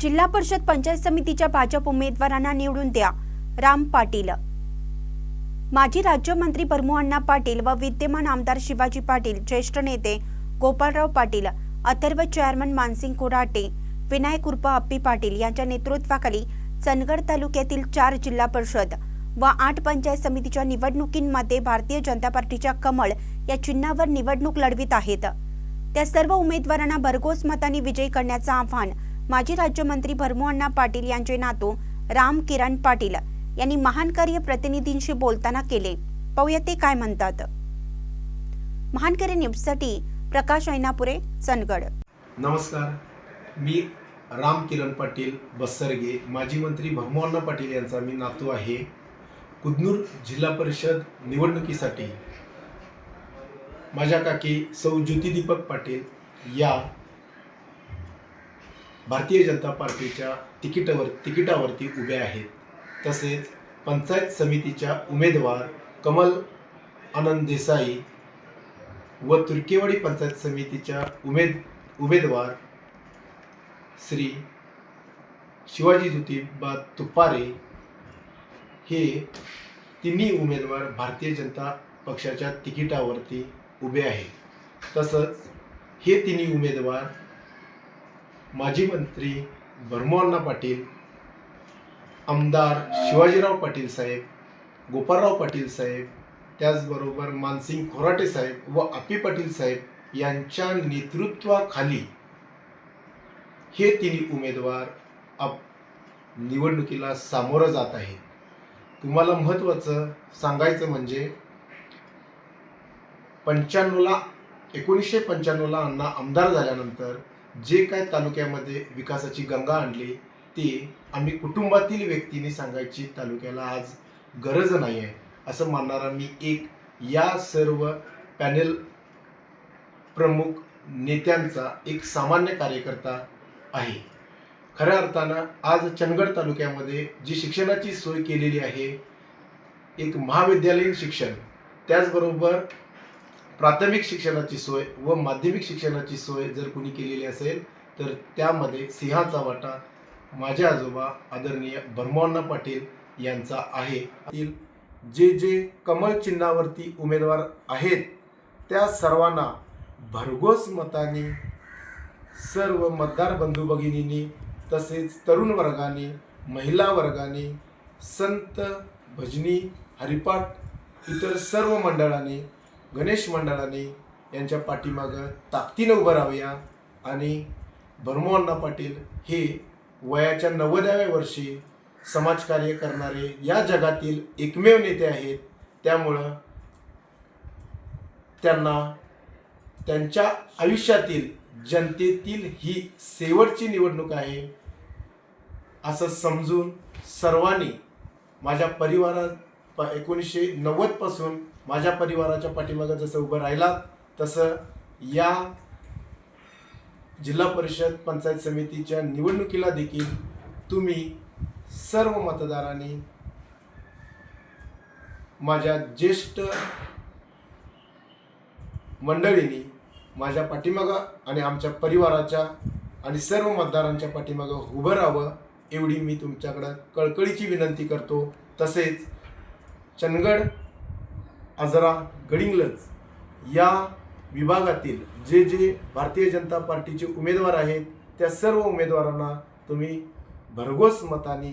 जिल्हा परिषद पंचायत समितीच्या भाजप उमेदवारांना निवडून द्या, राम पाटील। माजी राज्यमंत्री भरमूअण्णा पाटील व विद्यमान आमदार शिवाजी पाटील, ज्येष्ठ नेते गोपाळराव पाटील, अथर्व चेअरमन मानसिंग कोराटे, विनायक उर्फ अप्पी पाटील यांच्या नेतृत्वाखाली चंदगड तालुक्यातील 4 जिल्हा परिषद व 8 पंचायत समितीच्या निवडणुकींमध्ये भारतीय जनता पार्टीच्या कमळ या चिन्हावर निवडणूक लढवित आहेत। त्या सर्व उमेदवारांना भरघोस मतांनी विजयी करण्याचं आवाहन माजी राज्यमंत्री भरमूअण्णा पाटील यांचे नातू राम किरण पाटील यांनी महान कार्य प्रतिनिधींशी बोलताना केले। पाहूया ते काय म्हणतात। महान कार्य न्यूजसाठी प्रकाश ऐनापुरे, चंदगड। नमस्कार, मी राम किरण पाटील बस्सरगे, माजी मंत्री भरमूअण्णा पाटील यांचा मी नातू आहे। कुदनूर जिल्हा परिषद निवडणुकीसाठी माझ्या काकी सौ ज्योती दीपक पाटील या भारतीय जनता पार्टीच्या तिकिटावरती उभे आहेत। तसेच पंचायत समितीच्या उमेदवार कमल आनंद देसाई व तुर्केवाडी पंचायत समितीच्या उमेदवार श्री शिवाजी ज्योतिबा तुपारे हे तिन्ही उमेदवार भारतीय जनता पक्षाच्या तिकिटावरती उभे आहेत। तसंच हे तिन्ही उमेदवार माजी मंत्री भरमूअण्णा पाटील, आमदार शिवाजीराव पाटील साहेब, गोपाळराव पाटील साहेब, त्याचबरोबर मानसिंग कोराटे साहेब व अप्पी पाटील साहेब यांच्या नेतृत्वाखाली हे तिन्ही उमेदवार निवडणुकीला सामोरं जात आहेत। तुम्हाला महत्त्वाचं सांगायचं म्हणजे 1995ला अण्णा आमदार झाल्यानंतर जे काय तालुक्यामध्ये विकासाची गंगा आणली ती आम्ही कुटुंबातील व्यक्तींनी सांगायची तालुक्याला आज गरज नाही आहे असं मानणारा मी एक या सर्व पॅनेल प्रमुख नेत्यांचा एक सामान्य कार्यकर्ता आहे। खऱ्या अर्थानं आज चंदगड तालुक्यामध्ये जी शिक्षणाची सोय केलेली आहे, एक महाविद्यालयीन शिक्षण, त्याचबरोबर प्राथमिक शिक्षणाची सोय व माध्यमिक शिक्षणाची सोय जर कोणी केलेली असेल तर त्यामध्ये सिंहाचा वाटा माझे आजोबा आदरणीय भरमूअण्णा पाटील यांचा आहे। जे कमळ चिन्हावरती उमेदवार आहेत त्या सर्वांना भरघोस मतांनी सर्व मतदार बंधू भगिनींनी, तसेच तरुण वर्गाने, महिला वर्गाने, संत, भजनी, हरिपाठ इतर सर्व मंडळांनी, गणेश मंडळांनी यांच्या पाठीमागं ताकदीने उभं राहूया आणि भरमूअण्णा पाटील हे वयाच्या 90व्या वर्षी समाजकार्य करणारे या जगातील एकमेव नेते आहेत। त्यामुळं त्यांना त्यांच्या आयुष्यातील जनतेतील ही शेवटची निवडणूक आहे असं समजून सर्वांनी माझ्या परिवारात 1990 पासून माझ्या परिवाराच्या पाठीमागे जसं उभं राहिलात तसं या जिल्हा परिषद पंचायत समितीच्या निवडणुकीला देखील तुम्ही सर्व मतदारांनी माझ्या ज्येष्ठ मंडळींनी माझ्या पाठीमागं आणि आमच्या परिवाराच्या आणि सर्व मतदारांच्या पाठीमागं उभं राहावं एवढी मी तुमच्याकडं कळकळीची विनंती करतो। तसेच चंदगड, आजरा, गडिंग्लज या विभागातील जे भारतीय जनता पार्टीचे उमेदवार आहेत त्या सर्व उमेदवारांना तुम्ही भरघोस मतांनी